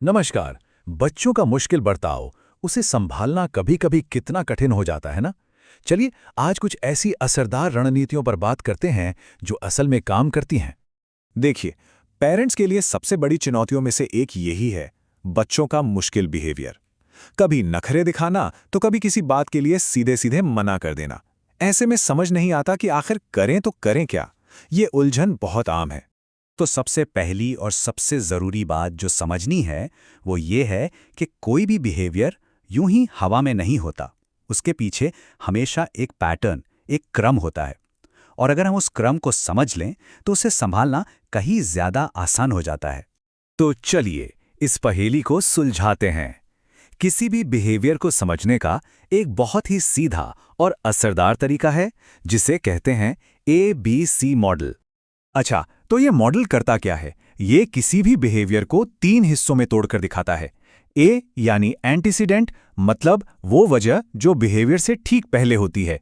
नमस्कार। बच्चों का मुश्किल बर्ताव, उसे संभालना कभी-कभी कितना कठिन हो जाता है ना? चलिए आज कुछ ऐसी असरदार रणनीतियों पर बात करते हैं जो असल में काम करती हैं। देखिए, पेरेंट्स के लिए सबसे बड़ी चुनौतियों में से एक यही है, बच्चों का मुश्किल बिहेवियर। कभी नखरे दिखाना तो कभी किसी बात के लिए सीधे सीधे मना कर देना। ऐसे में समझ नहीं आता कि आखिर करें तो करें क्या। ये उलझन बहुत आम है। तो सबसे पहली और सबसे ज़रूरी बात जो समझनी है वो ये है कि कोई भी बिहेवियर यूं ही हवा में नहीं होता। उसके पीछे हमेशा एक पैटर्न, एक क्रम होता है। और अगर हम उस क्रम को समझ लें तो उसे संभालना कहीं ज़्यादा आसान हो जाता है। तो चलिए इस पहेली को सुलझाते हैं। किसी भी बिहेवियर को समझने का एक बहुत ही सीधा और असरदार तरीका है जिसे कहते हैं ABC मॉडल। अच्छा, तो ये मॉडल करता क्या है? ये किसी भी बिहेवियर को 3 हिस्सों में तोड़कर दिखाता है। ए यानी एंटीसीडेंट, मतलब वो वजह जो बिहेवियर से ठीक पहले होती है।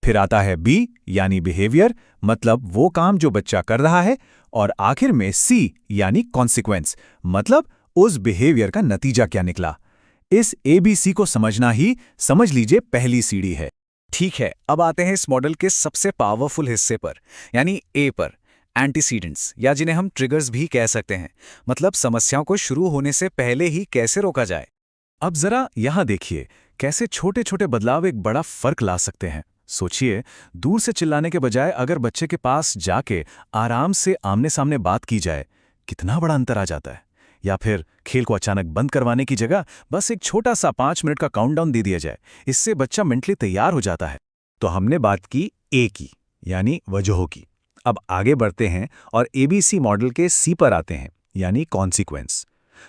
फिर आता है बी यानी बिहेवियर, मतलब वो काम जो बच्चा कर रहा है। और आखिर में सी यानी कॉन्सिक्वेंस, मतलब उस बिहेवियर का नतीजा क्या निकला। इस ABC को समझना ही समझ लीजिए पहली सीढ़ी है। ठीक है, अब आते हैं इस मॉडल के सबसे पावरफुल हिस्से पर, यानी ए पर, एंटीसीडेंट्स, या जिन्हें हम ट्रिगर्स भी कह सकते हैं। मतलब समस्याओं को शुरू होने से पहले ही कैसे रोका जाए। अब जरा यहां देखिए कैसे छोटे छोटे बदलाव एक बड़ा फर्क ला सकते हैं। सोचिए, दूर से चिल्लाने के बजाय अगर बच्चे के पास जाके आराम से आमने सामने बात की जाए, कितना बड़ा अंतर आ जाता है। या फिर खेल को अचानक बंद करवाने की जगह बस एक छोटा सा 5 मिनट का काउंटडाउन दे दिया जाए, इससे बच्चा मेंटली तैयार हो जाता है। तो हमने बात की ए की, यानी वजहों की। अब आगे बढ़ते हैं और ABC मॉडल के सी पर आते हैं, यानी कॉन्सिक्वेंस।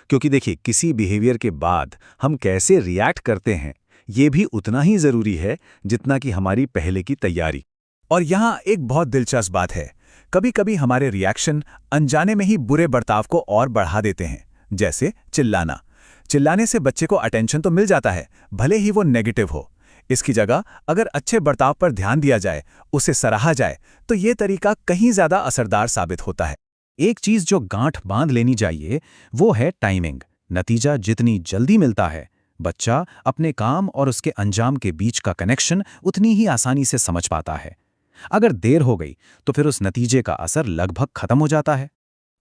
क्योंकि देखिए, किसी बिहेवियर के बाद हम कैसे रिएक्ट करते हैं ये भी उतना ही जरूरी है जितना कि हमारी पहले की तैयारी। और यहाँ एक बहुत दिलचस्प बात है, कभी कभी हमारे रिएक्शन अनजाने में ही बुरे बर्ताव को और बढ़ा देते हैं। जैसे चिल्लाना। चिल्लाने से बच्चे को अटेंशन तो मिल जाता है, भले ही वो नेगेटिव हो। इसकी जगह अगर अच्छे बर्ताव पर ध्यान दिया जाए, उसे सराहा जाए, तो ये तरीका कहीं ज्यादा असरदार साबित होता है। एक चीज़ जो गांठ बांध लेनी चाहिए वो है टाइमिंग। नतीजा जितनी जल्दी मिलता है, बच्चा अपने काम और उसके अंजाम के बीच का कनेक्शन उतनी ही आसानी से समझ पाता है। अगर देर हो गई तो फिर उस नतीजे का असर लगभग खत्म हो जाता है।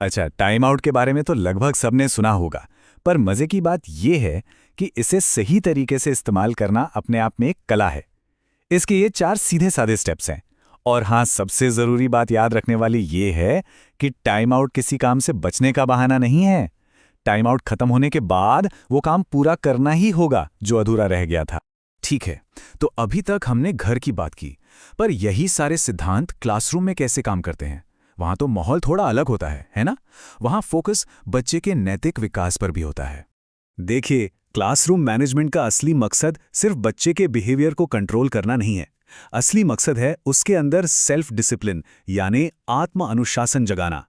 अच्छा, टाइम आउट के बारे में तो लगभग सबने सुना होगा, पर मजे की बात यह है कि इसे सही तरीके से इस्तेमाल करना अपने आप में एक कला है। इसके ये 4 सीधे साधे स्टेप्स हैं। और हाँ, सबसे जरूरी बात याद रखने वाली ये है कि टाइम आउट किसी काम से बचने का बहाना नहीं है। टाइम आउट खत्म होने के बाद वो काम पूरा करना ही होगा जो अधूरा रह गया था। ठीक है, तो अभी तक हमने घर की बात की, पर यही सारे सिद्धांत क्लासरूम में कैसे काम करते हैं? वहां तो माहौल थोड़ा अलग होता है ना? वहां फोकस बच्चे के नैतिक विकास पर भी होता है। देखिए, क्लासरूम मैनेजमेंट का असली मकसद सिर्फ बच्चे के बिहेवियर को कंट्रोल करना नहीं है। असली मकसद है उसके अंदर सेल्फ डिसिप्लिन, यानी आत्म अनुशासन जगाना।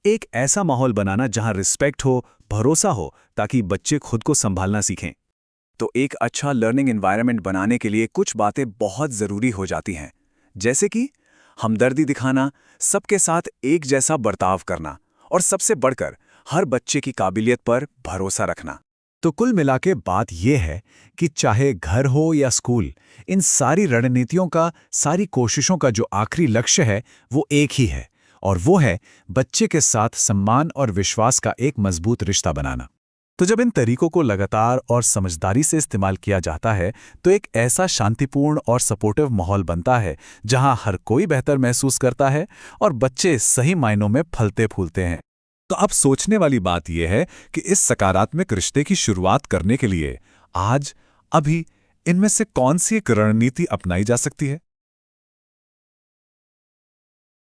एक ऐसा माहौल बनाना जहां रिस्पेक्ट हो, भरोसा हो, ताकि बच्चे खुद को संभालना सीखें। तो एक अच्छा लर्निंग एनवायरनमेंट बनाने के लिए कुछ बातें बहुत जरूरी हो जाती हैं, जैसे कि हमदर्दी दिखाना, सबके साथ एक जैसा बर्ताव करना, और सबसे बढ़कर हर बच्चे की काबिलियत पर भरोसा रखना। तो कुल मिलाके बात यह है कि चाहे घर हो या स्कूल, इन सारी रणनीतियों का, सारी कोशिशों का जो आखिरी लक्ष्य है वो एक ही है, और वो है बच्चे के साथ सम्मान और विश्वास का एक मजबूत रिश्ता बनाना। तो जब इन तरीकों को लगातार और समझदारी से इस्तेमाल किया जाता है तो एक ऐसा शांतिपूर्ण और सपोर्टिव माहौल बनता है जहां हर कोई बेहतर महसूस करता है और बच्चे सही मायनों में फलते फूलते हैं। तो अब सोचने वाली बात यह है कि इस सकारात्मक रिश्ते की शुरुआत करने के लिए आज, अभी इनमें से कौन सी एक रणनीति अपनाई जा सकती है?